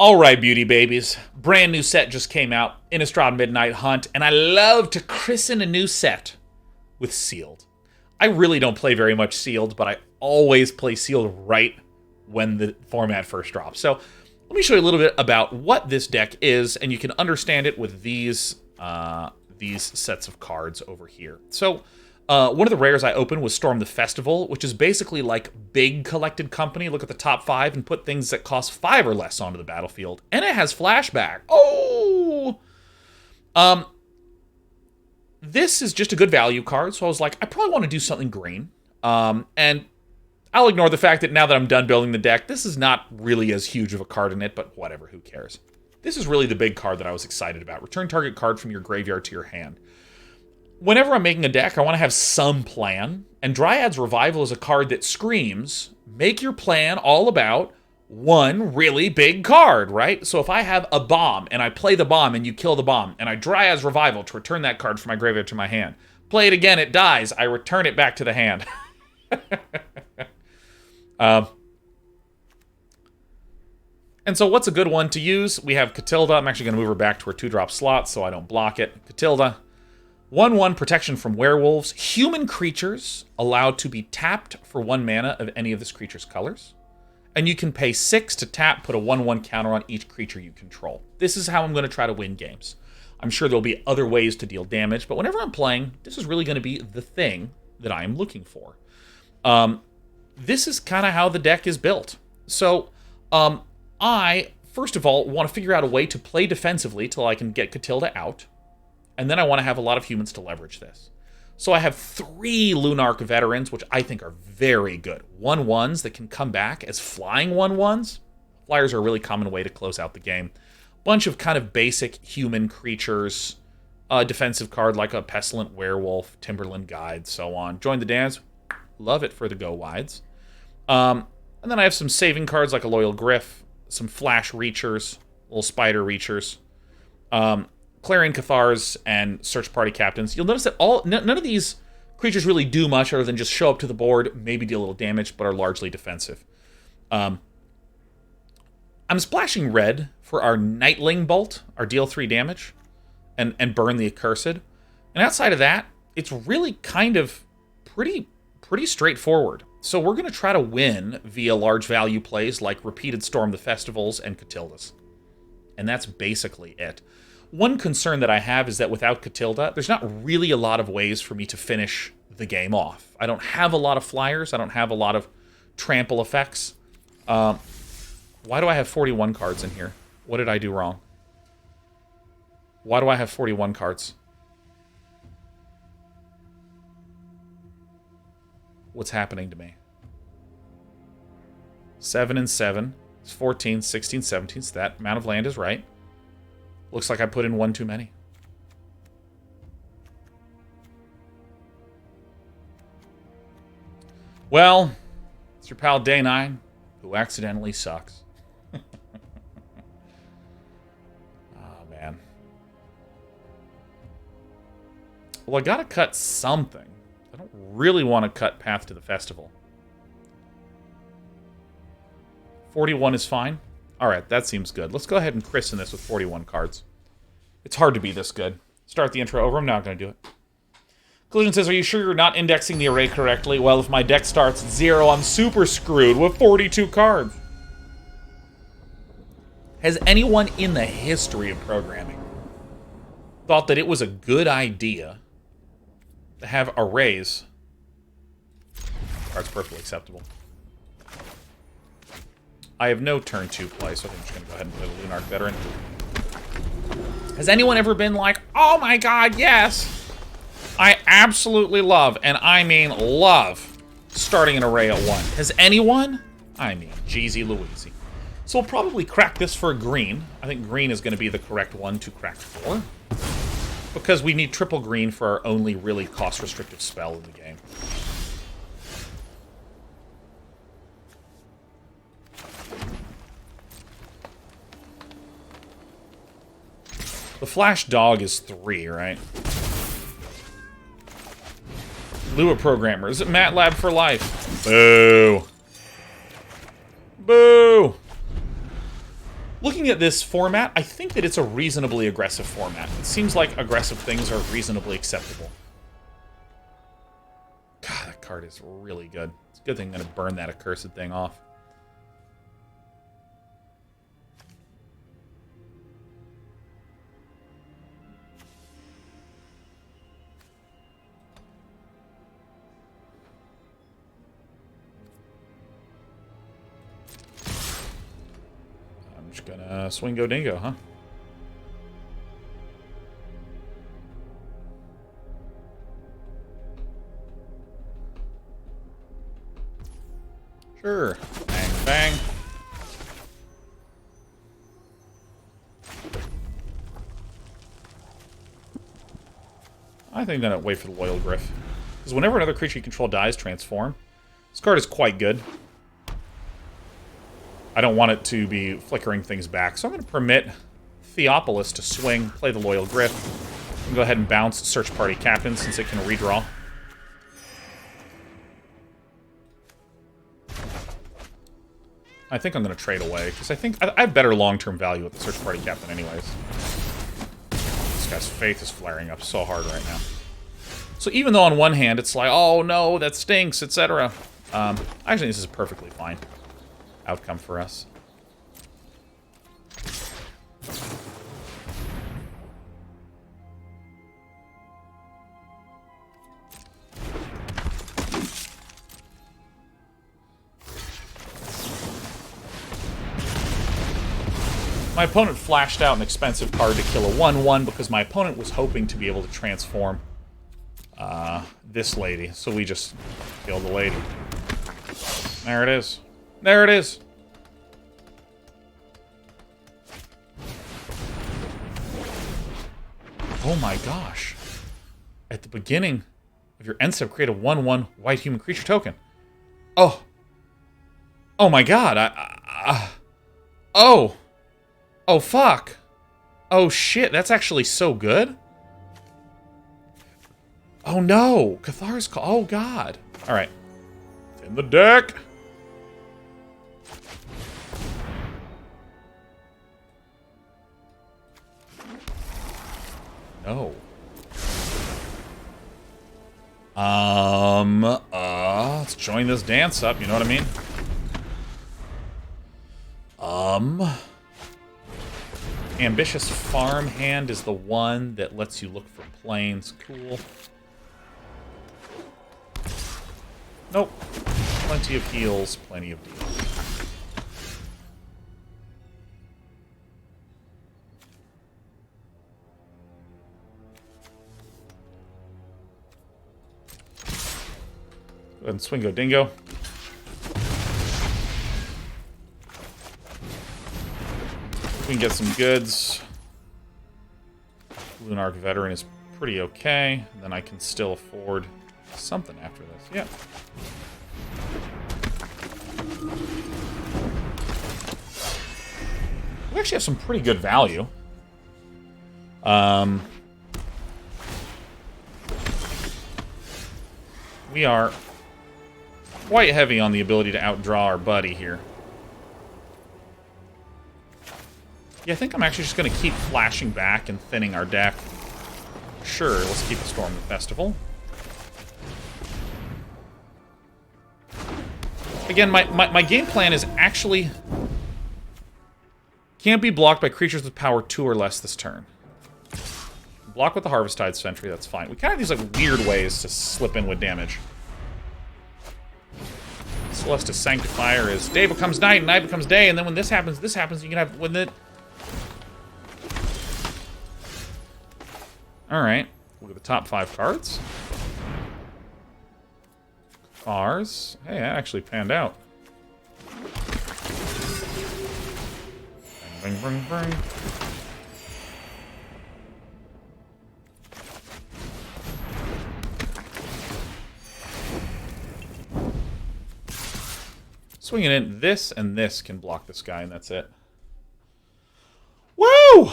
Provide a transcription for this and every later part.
All right, beauty babies. Brand new set just came out, Innistrad Midnight Hunt, and I love to christen a new set with Sealed. I really don't play very much Sealed, but I always play Sealed right when the format first drops. So let me show you a little bit about what this deck is, and you can understand it with these sets of cards over here. So one of the rares I opened was Storm the Festival, which is basically like big collected company. Look at the top 5 and put things that cost 5 or less onto the battlefield. And it has flashback. Oh! This is just a good value card, so I was like, I probably want to do something green. And I'll ignore the fact that now that I'm done building the deck, this is not really as huge of a card in it, but whatever, who cares? This is really the big card that I was excited about. Return target card from your graveyard to your hand. Whenever I'm making a deck, I want to have some plan, and Dryad's Revival is a card that screams, make your plan all about one really big card, right? So if I have a bomb, and I play the bomb, and you kill the bomb, and I Dryad's Revival to return that card from my graveyard to my hand, play it again, it dies, I return it back to the hand. And so what's a good one to use? We have Catilda. I'm actually going to move her back to her 2-drop slot so I don't block it. Catilda. 1/1 protection from werewolves. Human creatures allowed to be tapped for 1 mana of any of this creature's colors. And you can pay 6 to tap, put a 1/1 counter on each creature you control. This is how I'm going to try to win games. I'm sure there'll be other ways to deal damage, but whenever I'm playing, this is really going to be the thing that I am looking for. This is kind of how the deck is built. So, I, first of all, want to figure out a way to play defensively till I can get Catilda out. And then I want to have a lot of humans to leverage this. So I have 3 Lunarch Veterans, which I think are very good. 1/1s that can come back as flying 1/1s. Flyers are a really common way to close out the game. Bunch of kind of basic human creatures. A defensive card like a Pestilent Werewolf, Timberland Guide, so on. Join the dance. Love it for the go-wides. And then I have some saving cards like a Loyal Griff, some Flash Reachers, little Spider Reachers. Clarion Cathars and Search Party Captains. You'll notice that none of these creatures really do much other than just show up to the board, maybe deal a little damage, but are largely defensive. I'm splashing red for our Nightling Bolt, our deal 3 damage, and burn the Accursed. And outside of that, it's really kind of pretty straightforward. So we're going to try to win via large value plays like repeated Storm the Festivals and Catildas. And that's basically it. One concern that I have is that without Catilda, there's not really a lot of ways for me to finish the game off. I don't have a lot of flyers. I don't have a lot of trample effects. Why do I have 41 cards in here? What did I do wrong? Why do I have 41 cards? What's happening to me? 7 and 7. It's 14, 16, 17. So that amount of land is right. Looks like I put in 1 too many. Well, it's your pal Day 9, who accidentally sucks. Oh, man. Well, I gotta cut something. I don't really want to cut Path to the Festival. 41 is fine. Alright, that seems good. Let's go ahead and christen this with 41 cards. It's hard to be this good. Start the intro over. I'm not going to do it. Collision says, are you sure you're not indexing the array correctly? Well, if my deck starts at 0, I'm super screwed with 42 cards. Has anyone in the history of programming thought that it was a good idea to have arrays? That's perfectly acceptable. I have no turn 2 play, so I think I'm just going to go ahead and play the Lunarch Veteran. Has anyone ever been like, oh my god, yes! I absolutely love, and I mean love, starting an array at 1. Has anyone? I mean, Jeezy Louise. So we'll probably crack this for green. I think green is going to be the correct one to crack for. Because we need triple green for our only really cost-restrictive spell in the game. The Flash Dog is 3, right? Lua Programmer. Is it MATLAB for life? Boo. Boo! Looking at this format, I think that it's a reasonably aggressive format. It seems like aggressive things are reasonably acceptable. God, that card is really good. It's a good thing I'm going to burn that accursed thing off. I'm just gonna swing go dingo, huh? Sure. Bang, bang. I think I'm gonna wait for the Loyal Griff. Because whenever another creature you control dies, transform. This card is quite good. I don't want it to be flickering things back, so I'm going to permit Theopolis to swing, play the Loyal Griff, and go ahead and bounce Search Party Captain since it can redraw. I think I'm going to trade away, because I think I have better long-term value with the Search Party Captain anyways. This guy's faith is flaring up so hard right now. So even though on one hand it's like, oh no, that stinks, etc. Actually, this is perfectly fine outcome for us. My opponent flashed out an expensive card to kill a 1/1 because my opponent was hoping to be able to transform this lady. So we just killed the lady. There it is. There it is. Oh my gosh. At the beginning of your end step, create a 1/1 white human creature token. Oh. Oh my god. Oh. Oh fuck. Oh shit, that's actually so good. Oh no. Cathar's Call. Oh god. Alright. It's in the deck. No. Let's join this dance up, you know what I mean? Ambitious Farmhand is the one that lets you look for planes. Cool. Nope. Plenty of heals, plenty of deals. Go ahead and swing go dingo. We can get some goods. Lunarch Veteran is pretty okay. And then I can still afford something after this. Yeah. We actually have some pretty good value. We are quite heavy on the ability to outdraw our buddy here. Yeah, I think I'm actually just going to keep flashing back and thinning our deck. Sure, let's keep a Storm the Festival. Again, my game plan is actually... Can't be blocked by creatures with power 2 or less this turn. Block with the Harvest-Tide Sentry, that's fine. We kind of have these like weird ways to slip in with damage. Celestis Sanctifier is day becomes night and night becomes day, and then when this happens, you can have when it. Alright. Look at the top 5 cards. Ours. Hey, that actually panned out. Bring, bring, bring, bring. Swinging in, this and this can block this guy, and that's it. Woo!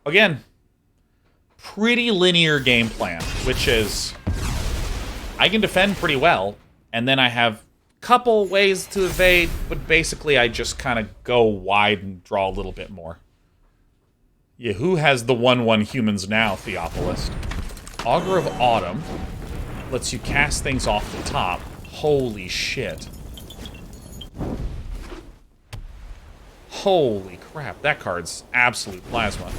Again, pretty linear game plan, which is I can defend pretty well, and then I have Couple ways to evade, but basically I just kind of go wide and draw a little bit more. Yeah, who has the 1/1 humans now, Theophilist? Augur of Autumn lets you cast things off the top. Holy shit. Holy crap, that card's absolute plasma.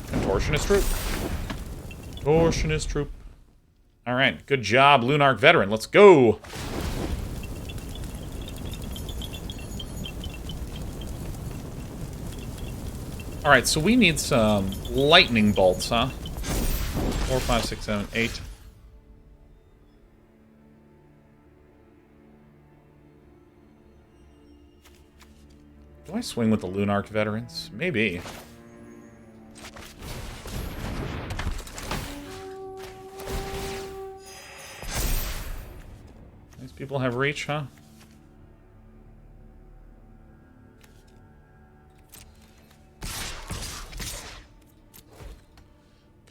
Contortionist Troop. Contortionist Troop. Alright, good job, Lunarch Veteran. Let's go! Alright, so we need some lightning bolts, huh? 4, 5, 6, 7, 8. Do I swing with the Lunarch Veterans? Maybe. These people have reach, huh?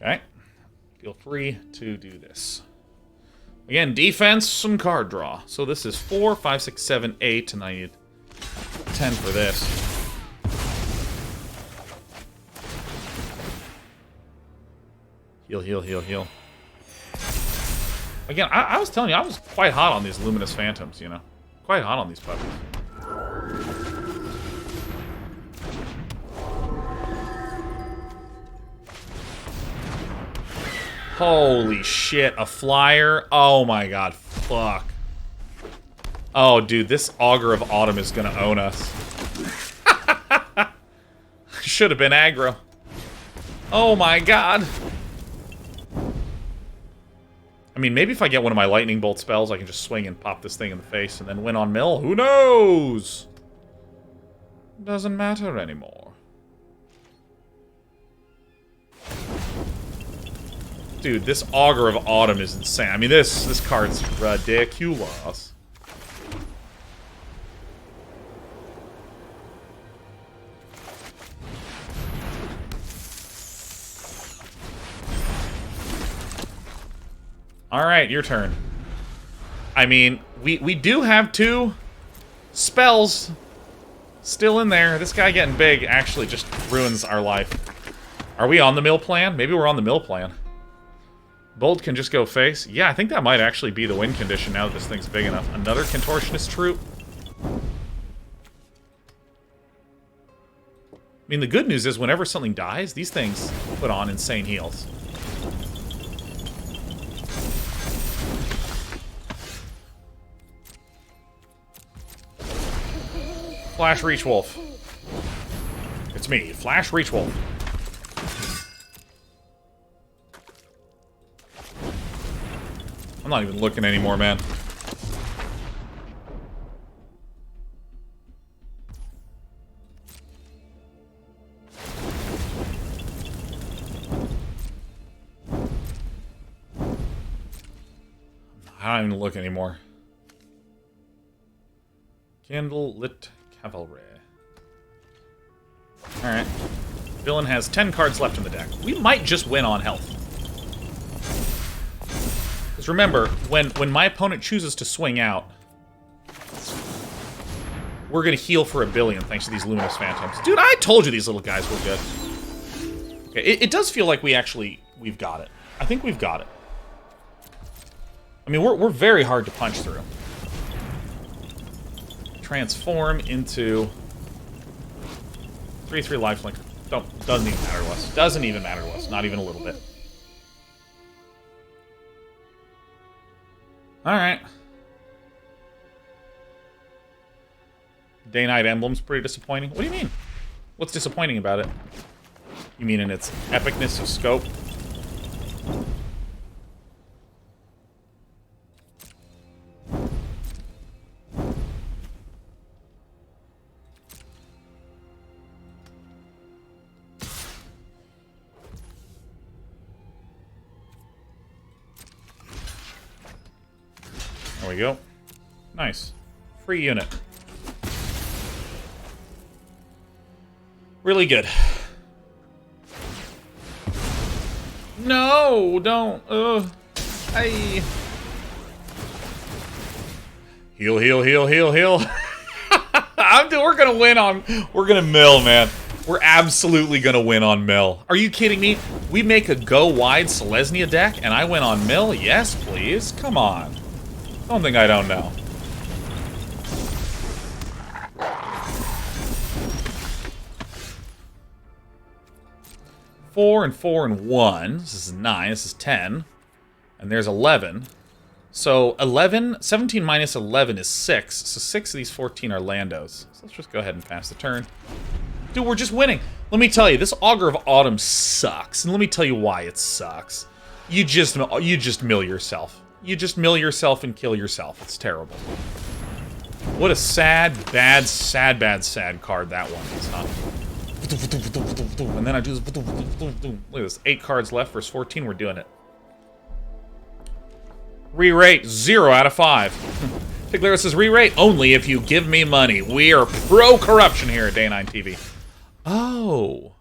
Okay. Feel free to do this. Again, defense, some card draw. So this is 4, 5, 6, 7, 8, and I need 10 for this. Heal, heal, heal, heal. Again, I was telling you, I was quite hot on these Luminous Phantoms, you know? Quite hot on these puppies. Holy shit, a flyer? Oh my god, fuck. Oh, dude, this Augur of Autumn is gonna own us. Should have been aggro. Oh my god. I mean, maybe if I get one of my lightning bolt spells, I can just swing and pop this thing in the face and then win on mill. Who knows? Doesn't matter anymore. Dude, this Augur of Autumn is insane. I mean, this card's ridiculous. Alright, your turn. I mean, we do have 2 spells still in there. This guy getting big actually just ruins our life. Are we on the mill plan? Maybe we're on the mill plan. Bold can just go face. Yeah, I think that might actually be the win condition now that this thing's big enough. Another Contortionist Troop. I mean, the good news is whenever something dies, these things put on insane heals. Flash Reach Wolf. It's me, Flash Reach Wolf. I'm not even looking anymore, man. I don't even look anymore. Candlelit Cavalry. Alright. Villain has 10 cards left in the deck. We might just win on health. Because remember, when my opponent chooses to swing out, we're going to heal for 1 billion thanks to these Luminous Phantoms. Dude, I told you these little guys were good. Okay, it does feel like we've got it. I think we've got it. I mean, we're very hard to punch through. Transform into 3/3 lifelink. Doesn't even matter to us. Doesn't even matter to us. Not even a little bit. Alright. Day-Night Emblem's pretty disappointing. What do you mean? What's disappointing about it? You mean in its epicness of scope? There we go. Nice. Free unit. Really good. No, don't. Heal, heal, heal, heal, heal. We're gonna win on... We're gonna mill, man. We're absolutely gonna win on mill. Are you kidding me? We make a go-wide Selesnya deck, and I win on mill? Yes, please. Come on. Don't think I don't know. Four and 4 and 1. This is 9. This is 10. And there's 11. So 17 minus 11 is 6. So 6 of these 14 are Landos. So let's just go ahead and pass the turn. Dude, we're just winning. Let me tell you, this Augur of Autumn sucks. And let me tell you why it sucks. You just mill yourself. You just mill yourself and kill yourself. It's terrible. What a sad card that one is, huh? And then I do this. Look at this. 8 cards left versus 14. We're doing it. Re-rate 0 out of 5. Tiglaris says re-rate only if you give me money. We are pro-corruption here at Day 9 TV. Oh.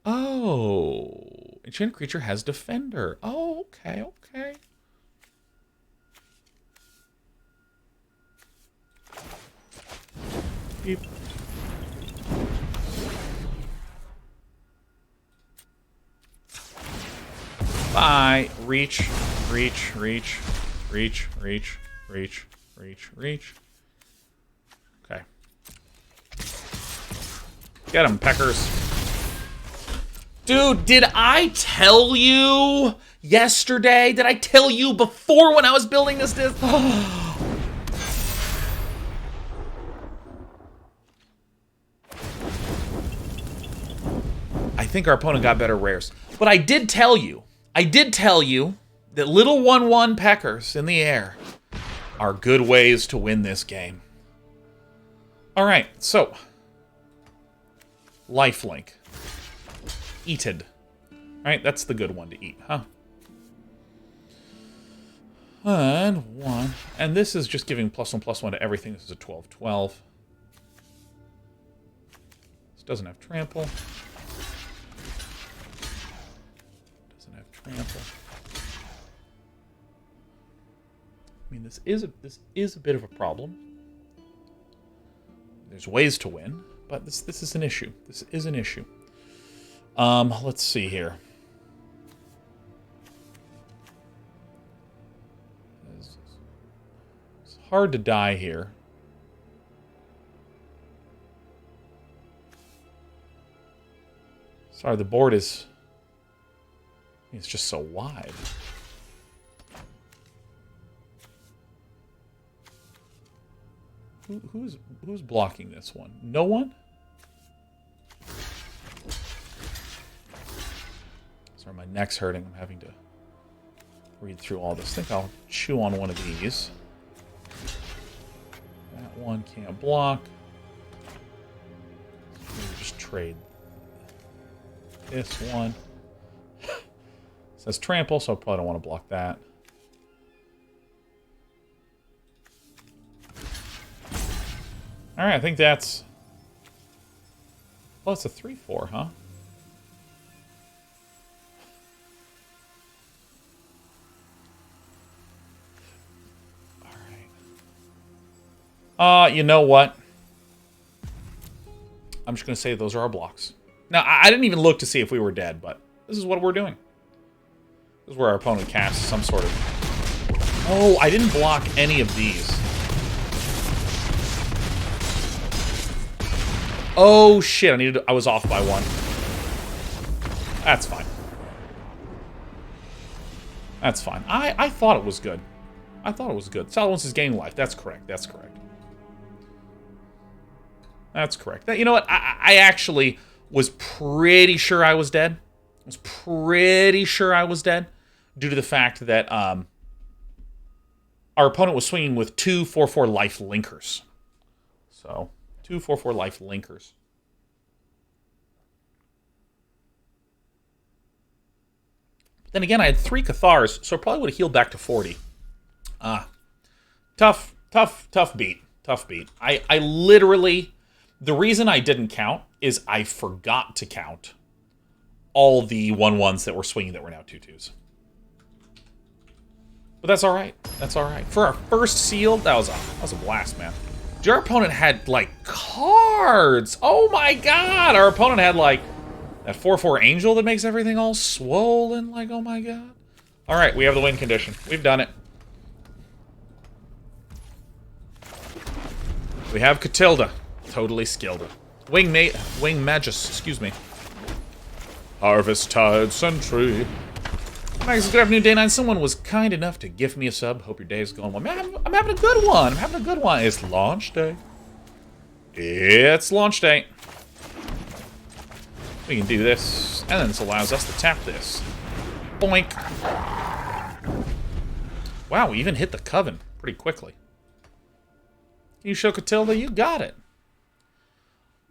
Oh. Enchanted creature has defender. Oh, okay, okay. Beep. Bye. Reach, reach, reach, reach, reach, reach, reach, reach. Okay. Get him, peckers. Dude, did I tell you yesterday? Did I tell you before when I was building this disc? I think our opponent got better rares. But I did tell you that little 1/1 peckers in the air are good ways to win this game. Alright, so. Lifelink. Eated. Alright, that's the good one to eat, huh? And 1. And this is just giving +1/+1 to everything. This is a 12/12. This doesn't have trample. Trample. I mean, this is a bit of a problem. There's ways to win, but this is an issue. This is an issue. Let's see here. It's hard to die here. Sorry, the board is... It's just so wide. Who's blocking this one? No one? Sorry, my neck's hurting. I'm having to read through all this. I think I'll chew on one of these. That one can't block. Maybe just trade this one. It says trample, so I probably don't want to block that. Alright, I think that's... Oh, it's a 3/4, huh? Alright. You know what? I'm just going to say those are our blocks. Now, I didn't even look to see if we were dead, but this is what we're doing. This is where our opponent casts some sort of... Oh, I didn't block any of these. Oh, shit. I was off by 1. That's fine. That's fine. I thought it was good. I thought it was good. Silence is gaining life. That's correct. That's correct. That's correct. You know what? I actually was pretty sure I was dead. I was pretty sure I was dead. Due to the fact that our opponent was swinging with 2 4/4 life linkers. So, 2 4/4 life linkers. Then again, I had 3 Cathars, so I probably would have healed back to 40. Tough beat. Tough beat. I literally... The reason I didn't count is I forgot to count all the 1/1s that were swinging that were now 2/2s. But that's all right. That's all right. For our first sealed, that was a blast, man. Our opponent had, like, cards. Oh, my God. Our opponent had, like, that 4/4 angel that makes everything all swollen. Like, oh, my God. All right, we have the win condition. We've done it. We have Catilda. Totally skilled. Wing Magus, excuse me. Harvest Tide Sentry. Max, good afternoon, Day 9. Someone was kind enough to gift me a sub. Hope your day is going well. Man, I'm having a good one. I'm having a good one. It's launch day. It's launch day. We can do this, and then this allows us to tap this. Boink. Wow, we even hit the Coven pretty quickly. Can you show Catilda? You got it.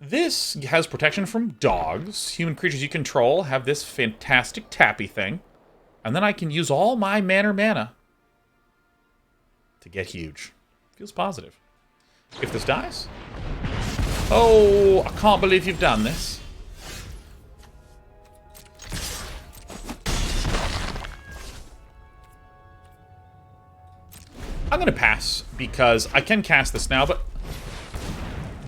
This has protection from dogs. Human creatures you control have this fantastic tappy thing. And then I can use all my mana to get huge. Feels positive. If this dies... Oh, I can't believe you've done this. I'm going to pass, because I can cast this now, but...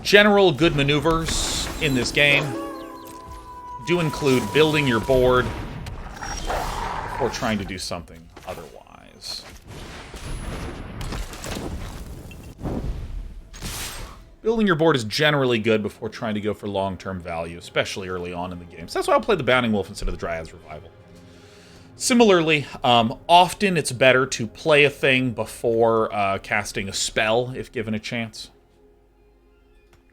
General good maneuvers in this game do include building your board or trying to do something otherwise. Building your board is generally good before trying to go for long-term value, especially early on in the game. So that's why I'll play the Bounding Wolf instead of the Dryad's Revival. Similarly, often it's better to play a thing before casting a spell, if given a chance.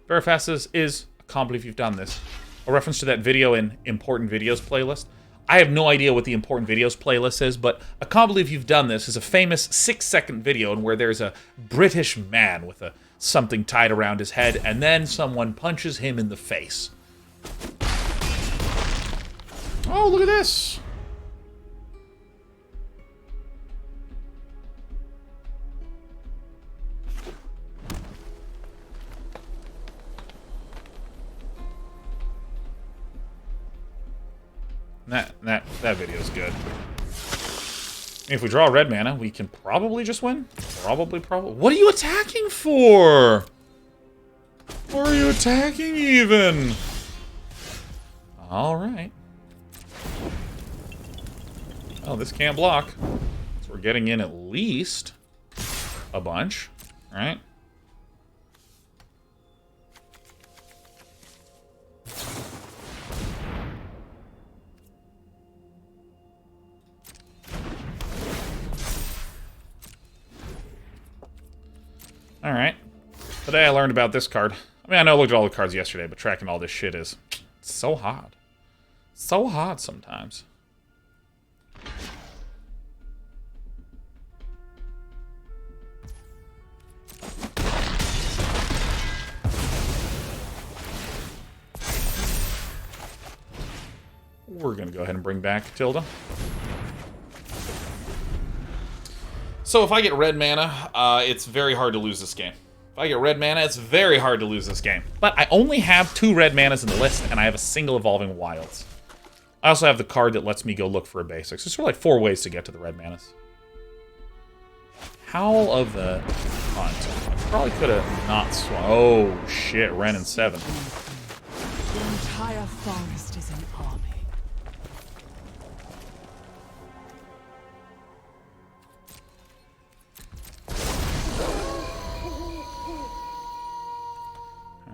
Verifast is, I can't believe you've done this. A reference to that video in Important Videos playlist. I have no idea what the Important Videos playlist is, but I can't believe you've done this is a famous 6-second video in where there's a British man with something tied around his head, and then someone punches him in the face. Oh, look at this! That video's good. If we draw red mana, we can probably just win. Probably. What are you attacking for? What are you attacking even? Alright. Oh, this can't block. So we're getting in at least a bunch. Alright. Alright. Today I learned about this card. I mean, I know I looked at all the cards yesterday, but tracking all this shit is so hard. So hard sometimes. We're going to go ahead and bring back Tilda. So if I get red mana, it's very hard to lose this game. If I get red mana, it's very hard to lose this game. But I only have 2 red manas in the list, and I have a single Evolving Wilds. I also have the card that lets me go look for a basic. So there's sort of like 4 ways to get to the red manas. Howl of the Hunt. I probably could have not swung. Oh, shit. Ren and 7. The entire forest is an army.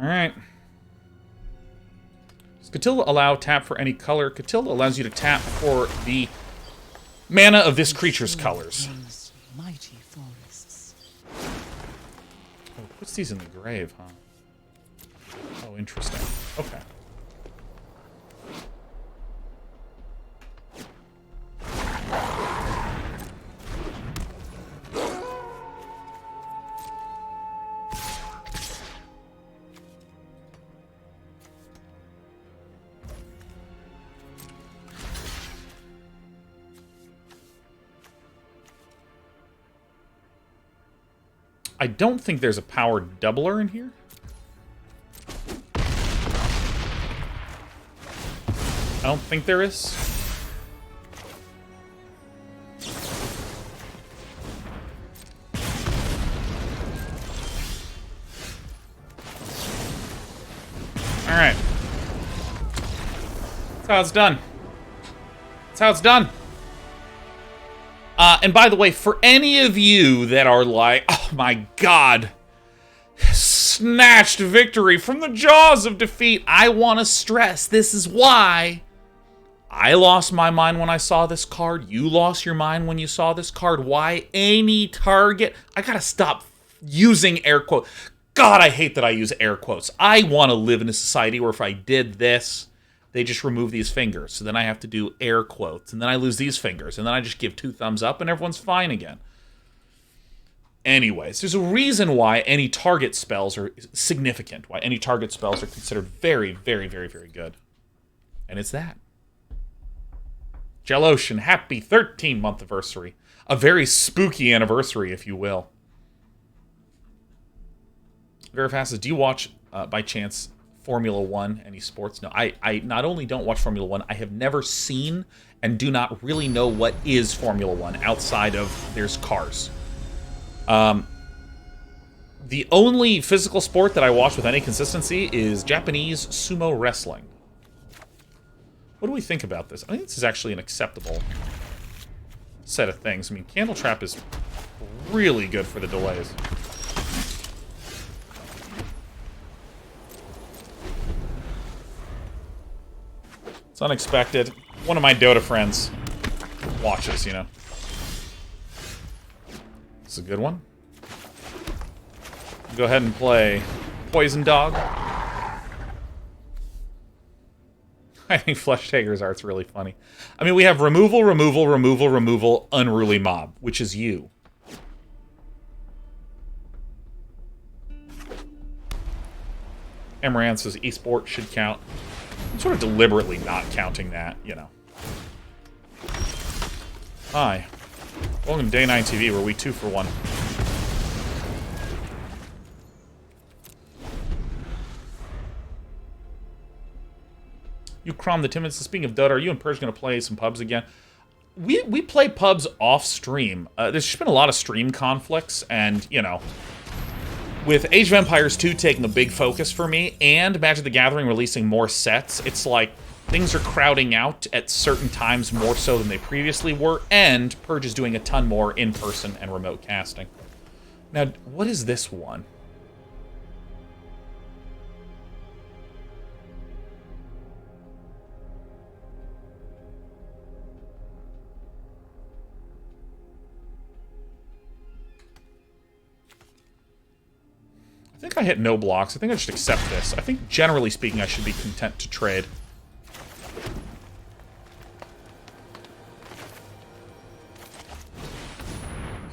Alright. Does Catilda allow tap for any color? Catilda allows you to tap for the mana of this creature's colors. Mighty forests. Oh, it puts these in the grave, huh? Oh, interesting. Okay. I don't think there's a power doubler in here. I don't think there is. That's how it's done. That's how it's done. And by the way, for any of you that are like, oh my god, snatched victory from the jaws of defeat, I want to stress this is why I lost my mind when I saw this card. You lost your mind when you saw this card. Why any target? I gotta stop using air quotes. God, I hate that I use air quotes. I want to live in a society where if I did this, they just remove these fingers. So then I have to do air quotes. And then I lose these fingers. And then I just give 2 thumbs up and everyone's fine again. Anyways, there's a reason why any target spells are significant. Why any target spells are considered very, very, very, very good. And it's that. Gelocean, happy 13th anniversary. A very spooky anniversary, if you will. Very fast says, do you watch, by chance, Formula 1, any sports? No, I not only don't watch Formula 1, I have never seen and do not really know what is Formula 1 outside of there's cars. The only physical sport that I watch with any consistency is Japanese sumo wrestling. What do we think about this? I think this is actually an acceptable set of things. I mean, Candle Trap is really good for the delays. It's unexpected. One of my Dota friends watches, you know. This is a good one. Go ahead and play Poison Dog. I think Flesh Taker's art's really funny. I mean, we have removal, removal, removal, removal, unruly mob, which is you. Amaranth says esports should count. I'm sort of deliberately not counting that, you know. Hi. Welcome to Day 9 TV, where we 2 for 1. You Crom the Timid. So speaking of Dota, are you and Purge going to play some pubs again? We play pubs off stream. There's just been a lot of stream conflicts, and, you know, with Age of Empires 2 taking a big focus for me, and Magic the Gathering releasing more sets, it's like things are crowding out at certain times more so than they previously were, and Purge is doing a ton more in-person and remote casting. Now, what is this one? I think I hit no blocks. I think I should accept this. I think, generally speaking, I should be content to trade.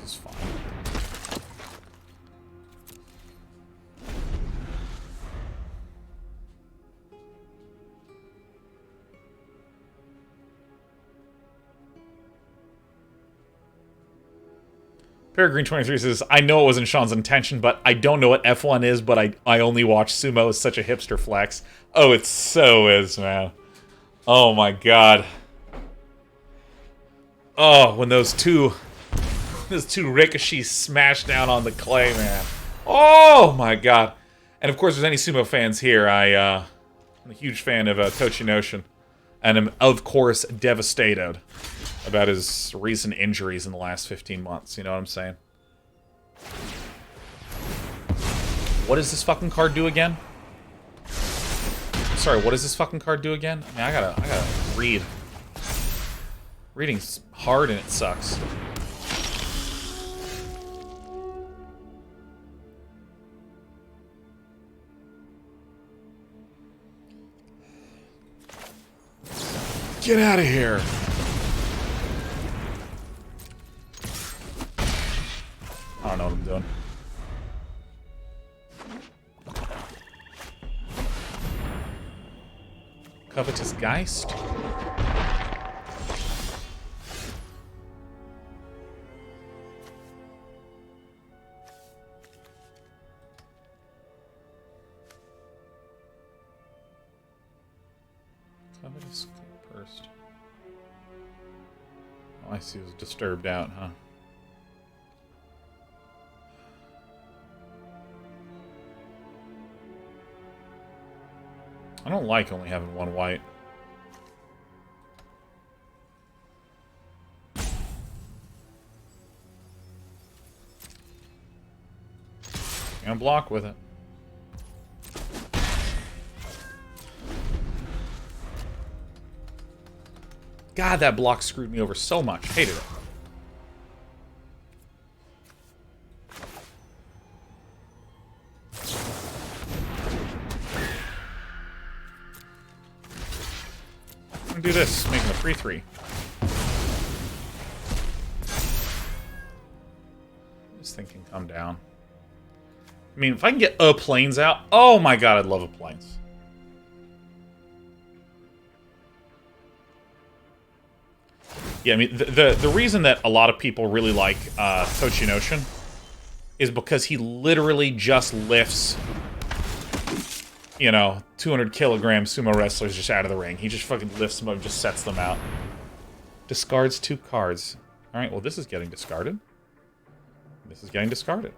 This is fine. Peregrine23 says, I know it wasn't Sean's intention, but I don't know what F1 is, but I only watch sumo. It's such a hipster flex. Oh, it so is, man. Oh my god. Oh, when those two ricochets smash down on the clay, man. Oh my god. And of course, if there's any sumo fans here, I'm a huge fan of Tochinoshin. And am, of course, devastated about his recent injuries in the last 15 months. You know what I'm saying? What does this fucking card do again? Sorry, what does this fucking card do again? I mean, I gotta read. Reading's hard and it sucks. Get out of here. I don't know what I'm doing. Covetous Geist. Covetous Cursed. Oh, I see. It was disturbed out, huh? I don't like only having one white. gonna block with it. God, that block screwed me over so much. Hated it. I'm gonna do this, making a 3-3. This thing can come down. I mean, if I can get a planes out, oh my god, I'd love a planes. Yeah, I mean, the reason that a lot of people really like Tochinoshin is because he literally just lifts, you know, 200 kilogram sumo wrestlers just out of the ring. He just fucking lifts them up and just sets them out. Discards 2 cards. Alright, well, this is getting discarded. This is getting discarded.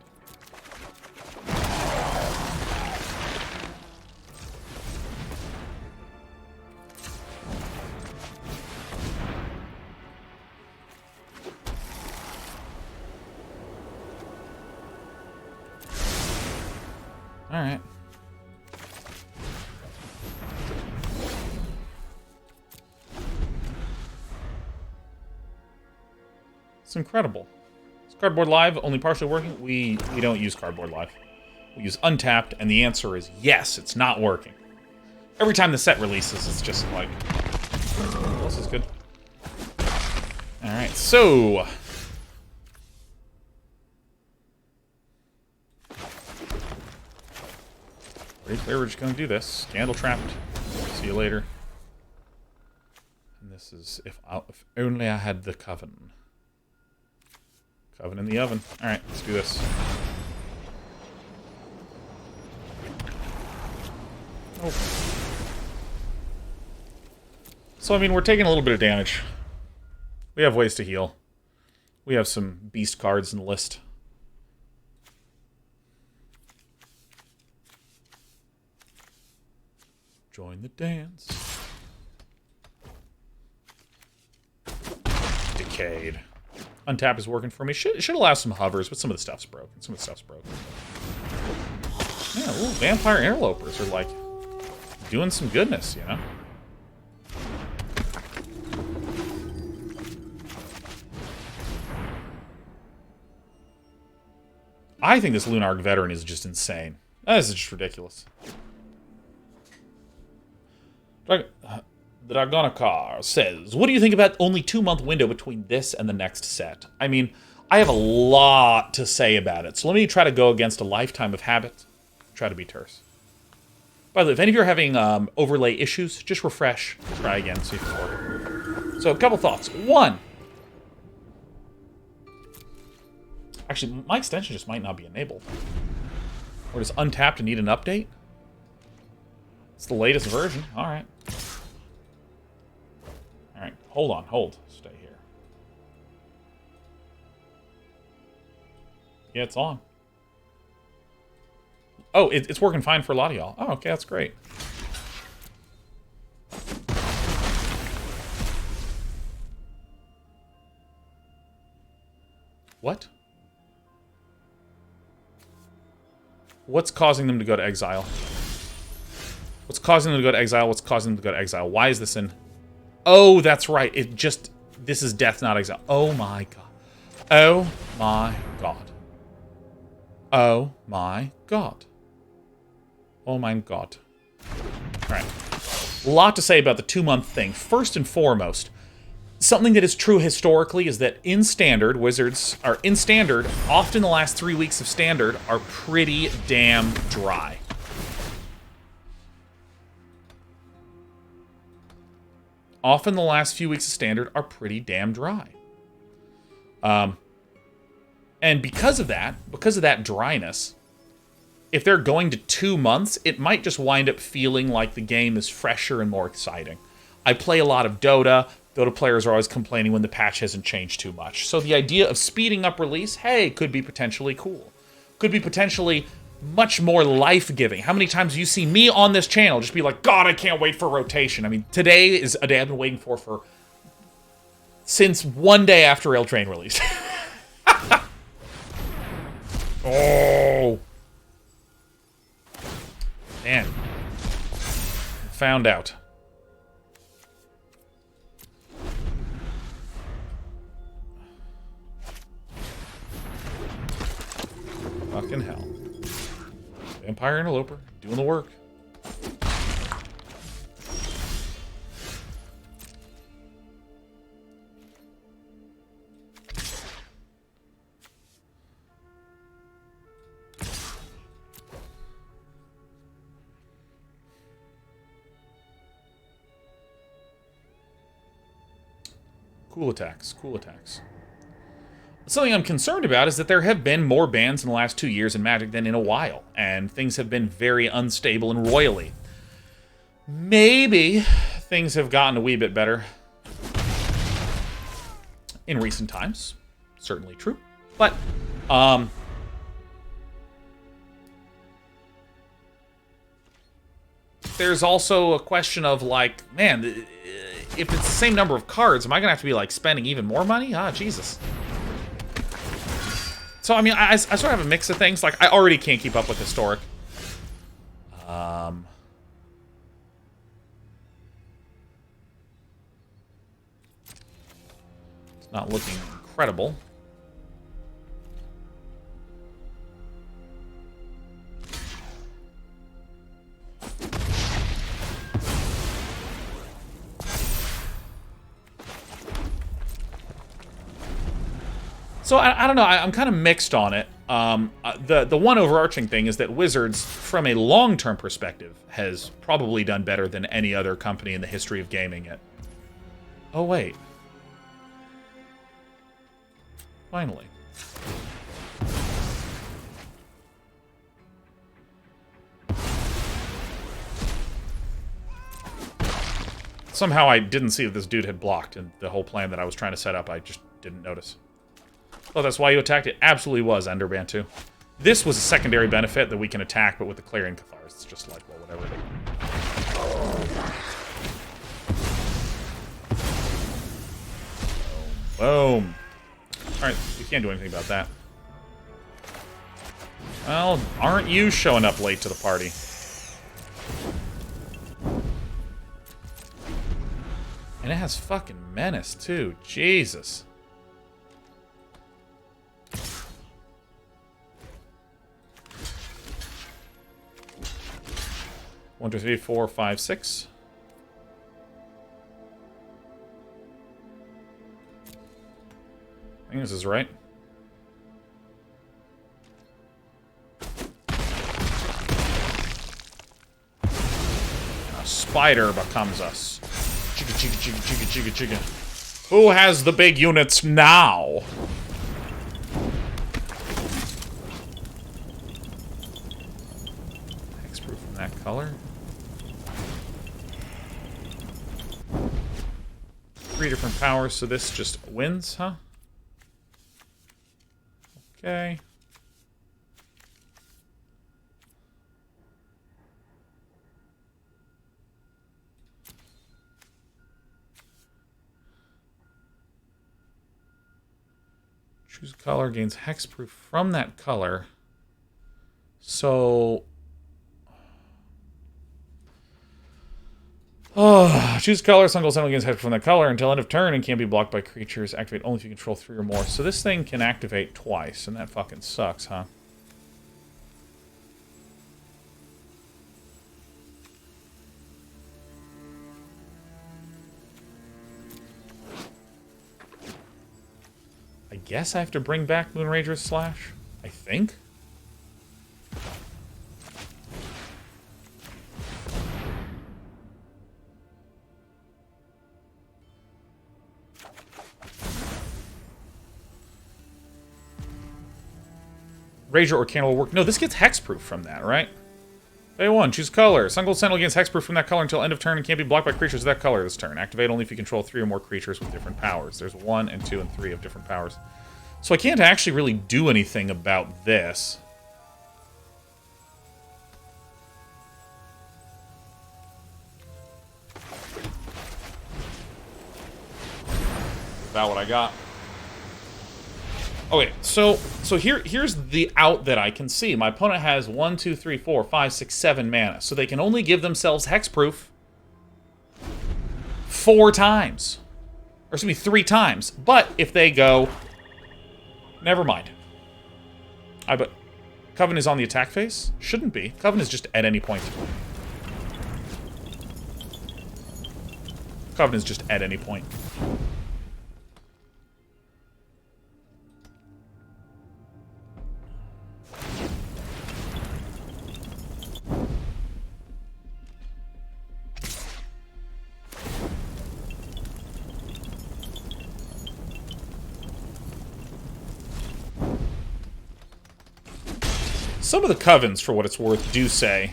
Alright. It's incredible. Is Cardboard Live only partially working? We don't use Cardboard Live. We use Untapped, and the answer is yes, it's not working. Every time the set releases, it's just like... Oh, this is good. Alright, so... Pretty clear we're just going to do this. Scandal Trapped. See you later. And this is if only I had the Coven. Coven in the oven. Alright, let's do this. Oh. So, I mean, we're taking a little bit of damage. We have ways to heal. We have some beast cards in the list. Join the dance. Decayed. Untap is working for me. Should allow some hovers, but some of the stuff's broken. Some of the stuff's broken. Yeah, ooh, vampire interlopers are like doing some goodness, you know? I think this Lunark veteran is just insane. That is just ridiculous. Dragonikar says, what do you think about only 2-month window between this and the next set? I mean, I have a lot to say about it, so let me try to go against a lifetime of habit. Try to be terse. By the way, if any of you are having overlay issues, just refresh, try again, see if it's working. So, a couple thoughts. One, actually, my extension just might not be enabled. Or does Untapped and need an update? It's the latest version. Alright. Alright, hold. Stay here. Yeah, it's on. Oh, it's working fine for a lot of y'all. Oh, okay, that's great. What? What's causing them to go to exile? What's causing them to go to exile? What's causing them to go to exile? Why is this in... Oh, that's right. It just... This is death, not exile. Oh my god. Oh my god. Oh my god. Oh my god. Alright. A lot to say about the 2-month thing. First and foremost, something that is true historically is that in Standard, Wizards are in Standard, often the last 3 weeks of Standard are pretty damn dry. Often the last few weeks of Standard are pretty damn dry. And because of that dryness, if they're going to 2 months, it might just wind up feeling like the game is fresher and more exciting. I play a lot of Dota. Dota players are always complaining when the patch hasn't changed too much. So the idea of speeding up release, hey, could be potentially cool. Could be potentially much more life-giving. How many times have you seen me on this channel just be like, God, I can't wait for rotation? I mean, today is a day I've been waiting for since one day after Rail Train release. Oh. Man. Found out. Fucking hell. Vampire Interloper, doing the work. Cool attacks, cool attacks. Something I'm concerned about is that there have been more bans in the last 2 years in Magic than in a while, and things have been very unstable and royally. Maybe things have gotten a wee bit better in recent times. Certainly true. But, there's also a question of, like, man, if it's the same number of cards, am I going to have to be, like, spending even more money? Ah, Jesus. So, I mean, I sort of have a mix of things. Like, I already can't keep up with Historic. It's not looking incredible. So I don't know. I'm kind of mixed on it. The one overarching thing is that Wizards, from a long-term perspective, has probably done better than any other company in the history of gaming it. Oh wait. Finally. Somehow I didn't see that this dude had blocked, and the whole plan that I was trying to set up, I just didn't notice. Oh, that's why you attacked it? Absolutely was, Enderban 2. This was a secondary benefit that we can attack, but with the Clarion Cathars, it's just like, well, whatever. Boom. Alright, you can't do anything about that. Well, aren't you showing up late to the party? And it has fucking Menace, too. Jesus. 1, 2, 3, 4, 5, 6. I think this is right. A spider becomes us. Chigga, chigga, chigga, chigga, chigga, chigga. Who has the big units now? Hexproof from that color. 3 different powers, so this just wins, huh? Okay. Choose a color, gains hexproof from that color. So... oh, choose color, Sun Gold Sentinel gains hexproof from that color until end of turn and can't be blocked by creatures. Activate only if you control 3 or more. So this thing can activate twice, and that fucking sucks, huh? I guess I have to bring back Moonrager's Slash? I think? Rager or Candle will work. No, this gets hexproof from that, right? Phase 1, choose color. Sun Gold Sentinel gains hexproof from that color until end of turn and can't be blocked by creatures of that color this turn. Activate only if you control 3 or more creatures with different powers. There's 1 and 2 and 3 of different powers. So I can't actually really do anything about this. About what I got. Okay, so here's the out that I can see. My opponent has 1, 2, 3, 4, 5, 6, 7 mana, so they can only give themselves hexproof 4 times. Or excuse me, 3 times. But if they go... Never mind. But Coven is on the attack phase? Shouldn't be. Coven is just at any point. Coven is just at any point. Some of the Covens, for what it's worth, do say...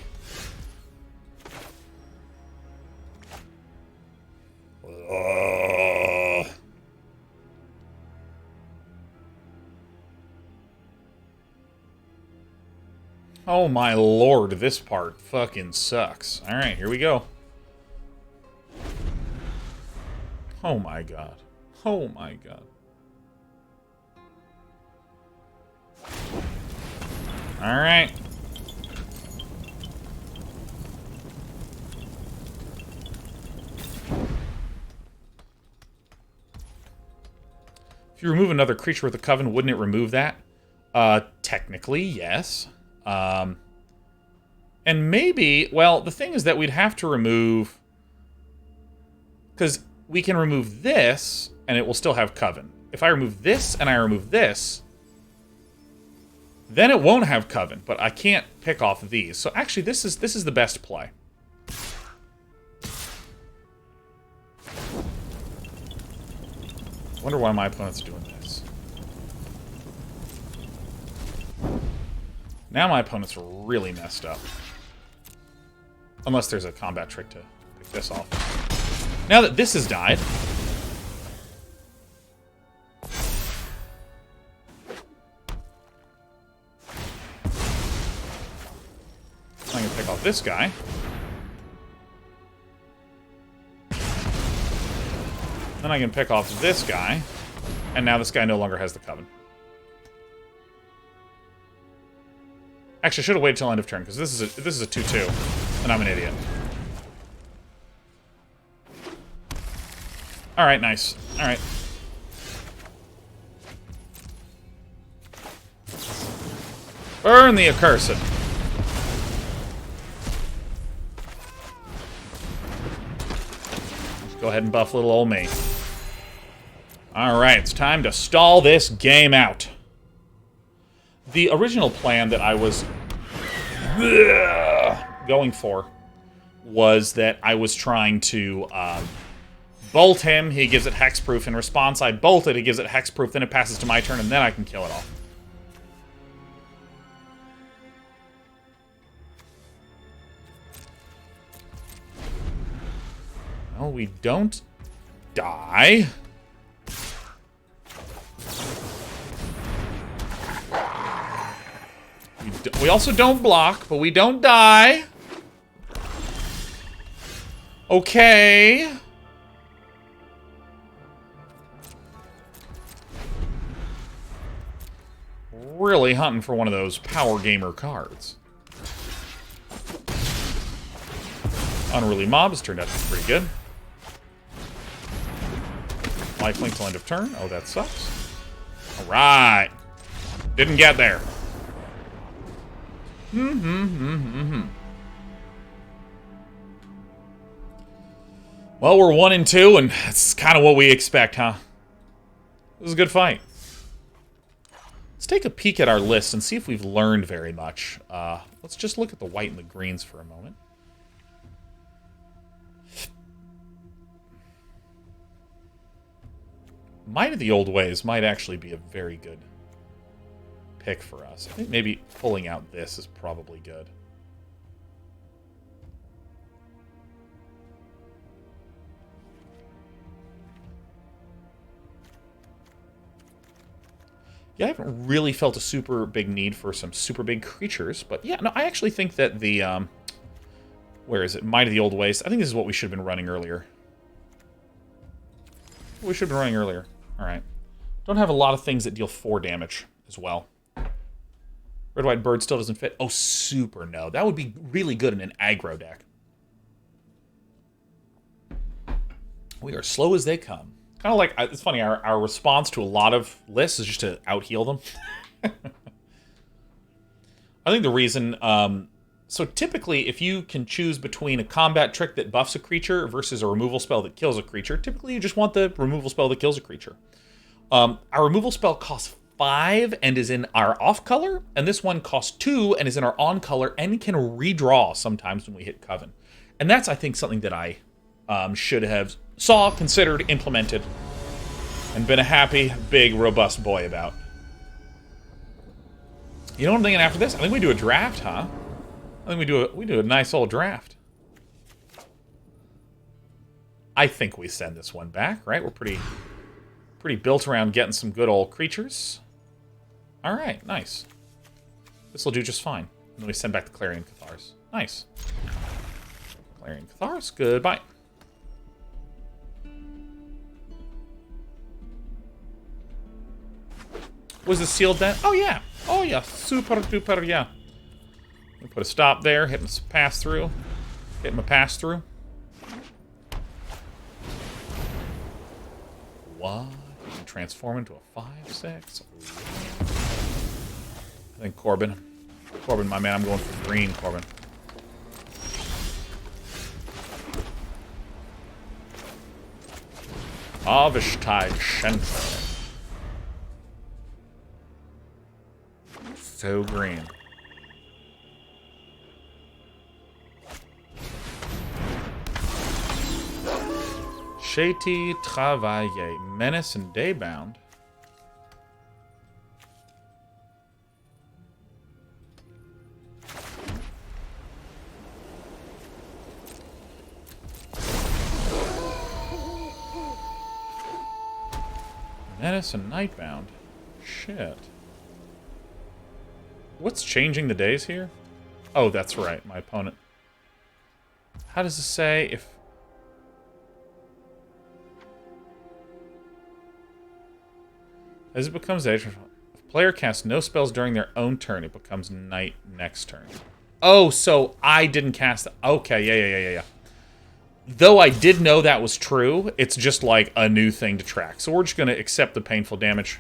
Oh my lord, this part fucking sucks. Alright, here we go. Oh my god. Oh my god. Alright. If you remove another creature with a Coven, wouldn't it remove that? Technically, yes. And maybe, well, the thing is that we'd have to remove... Because we can remove this, and it will still have Coven. If I remove this, and I remove this... Then it won't have Coven, but I can't pick off these. So actually, this is the best play. Wonder why my opponent's doing this. Now my opponent's really messed up. Unless there's a combat trick to pick this off. Now that this has died... I'm gonna pick off this guy. Then I can pick off this guy. And now this guy no longer has the Coven. Actually, I should have waited till end of turn, because this is a 2-2. And I'm an idiot. Alright, nice. Alright. Burn the accursed. Go ahead and buff little old me. Alright, it's time to stall this game out. The original plan that I was going for was that I was trying to bolt him, he gives it hexproof. In response, I bolt it, he gives it hexproof, then it passes to my turn, and then I can kill it off. No, we don't die. We also don't block, but we don't die. Okay. Really hunting for one of those power gamer cards. Unruly Mobs turned out to be pretty good. Lifelink till end of turn. Oh, that sucks. Alright. Didn't get there. Well, we're 1 and 2, and that's kind of what we expect, huh? This is a good fight. Let's take a peek at our list and see if we've learned very much. Let's just look at the white and the greens for a moment. Might of the Old Ways might actually be a very good pick for us. I think maybe pulling out this is probably good. Yeah, I haven't really felt a super big need for some super big creatures, but yeah, no, I actually think that the, where is it? Might of the Old Ways. I think this is what we should have been running earlier. We should have been running earlier. Alright. Don't have a lot of things that deal 4 damage as well. Red-white bird still doesn't fit. Oh, super no. That would be really good in an aggro deck. We are slow as they come. Kind of like, it's funny, our response to a lot of lists is just to out-heal them. I think the reason... so typically, if you can choose between a combat trick that buffs a creature versus a removal spell that kills a creature, typically you just want the removal spell that kills a creature. Our removal spell costs 5 and is in our off color, and this one costs 2 and is in our on color and can redraw sometimes when we hit Coven. And that's, I think, something that I should have considered, implemented, and been a happy, big, robust boy about. You know what I'm thinking after this? I think we do a draft, huh? I think we do a nice old draft. I think we send this one back, right? We're pretty built around getting some good old creatures. All right, nice. This will do just fine. And then we send back the Clarion Cathars. Nice. Clarion Cathars, goodbye. Was the sealed then? Oh yeah. Oh yeah. Super duper, yeah. We put a stop there, hit my pass through. Hit my pass through. What? You can transform into a 5/6? I think Corbin, my man, I'm going for green, Corbin. Avishtai Shenfer. So green. Shady Travailler. Menace and Daybound. Menace and Nightbound. Shit. What's changing the days here? Oh, that's right, my opponent. How does it say if... As it becomes day, if a player casts no spells during their own turn, it becomes night next turn. Oh, so I didn't cast... Okay, yeah. Though I did know that was true, it's just like a new thing to track. So we're just going to accept the painful damage.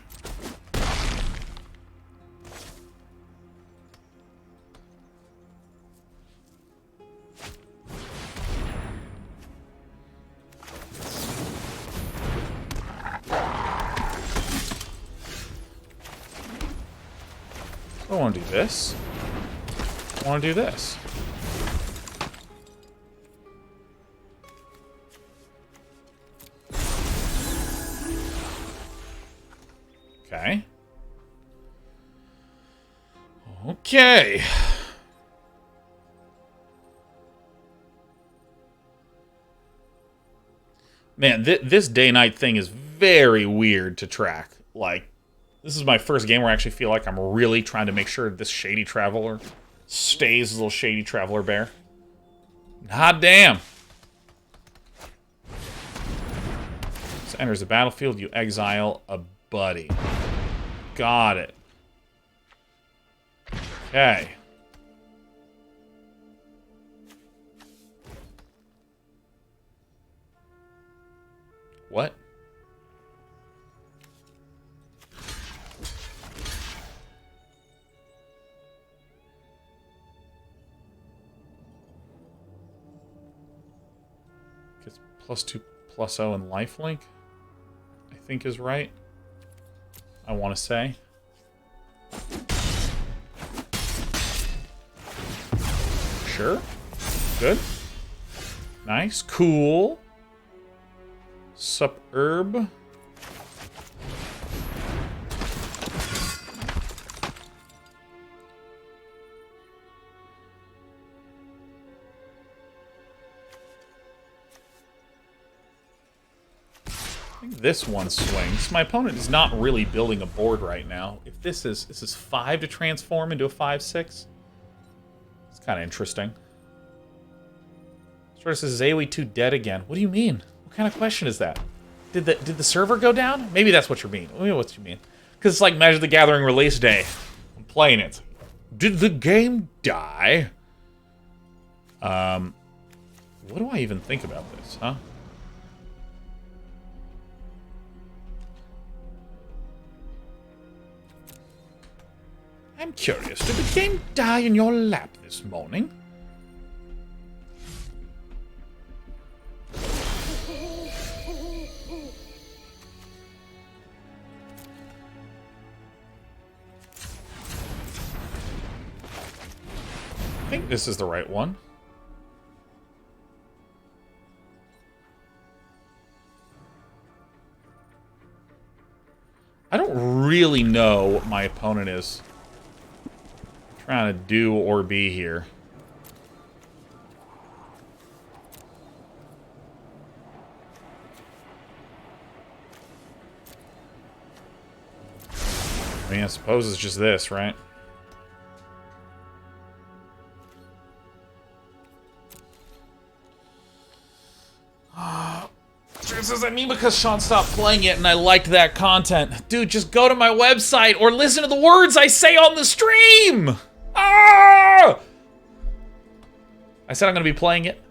I want to do this. I want to do this. Okay. Okay. Man, this day-night thing is very weird to track. Like, this is my first game where I actually feel like I'm really trying to make sure this Shady Traveler stays a little Shady Traveler bear. Hot damn. This enters the battlefield, you exile a buddy. Got it. Okay. What? Gets +2/+0 and lifelink, I think is right. I want to say. Sure. Good. Nice. Cool. Suburb. I think this one swings. My opponent is not really building a board right now. If this is 5 to transform into a 5/6. It's kind of interesting. Sort of says, is AoE 2 dead again? What do you mean? What kind of question is that? Did the server go down? Maybe that's what you mean. Maybe what you mean. Because it's like Magic the Gathering release day. I'm playing it. Did the game die? What do I even think about this, huh? I'm curious. Did the game die in your lap this morning? I think this is the right one. I don't really know what my opponent is trying to do or be here. I mean, I suppose it's just this, right? Does that mean because Sean stopped playing it and I liked that content? Dude, just go to my website or listen to the words I say on the stream! Ah! I said I'm going to be playing it.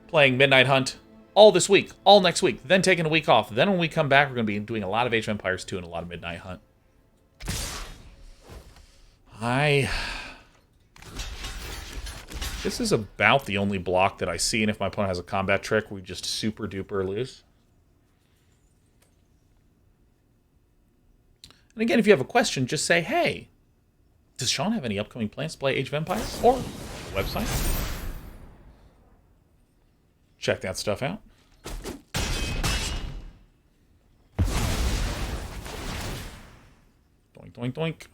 Playing Midnight Hunt all this week, all next week, then taking a week off. Then when we come back, we're going to be doing a lot of Age of Empires 2 and a lot of Midnight Hunt. This is about the only block that I see, and if my opponent has a combat trick, we just super duper lose. And again, if you have a question, just say, hey, does Sean have any upcoming plans to play Age of Empires? Or the website? Check that stuff out. Doink, doink, doink. Did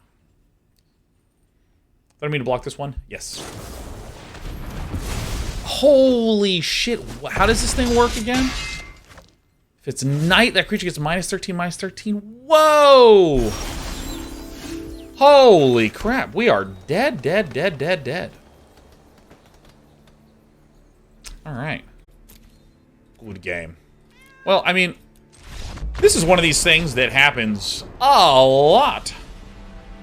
I mean to block this one? Yes. Holy shit. How does this thing work again? If it's night, that creature gets -13, -13. Whoa! Holy crap. We are dead, dead, dead, dead, dead. Alright. Good game. Well, I mean, this is one of these things that happens a lot.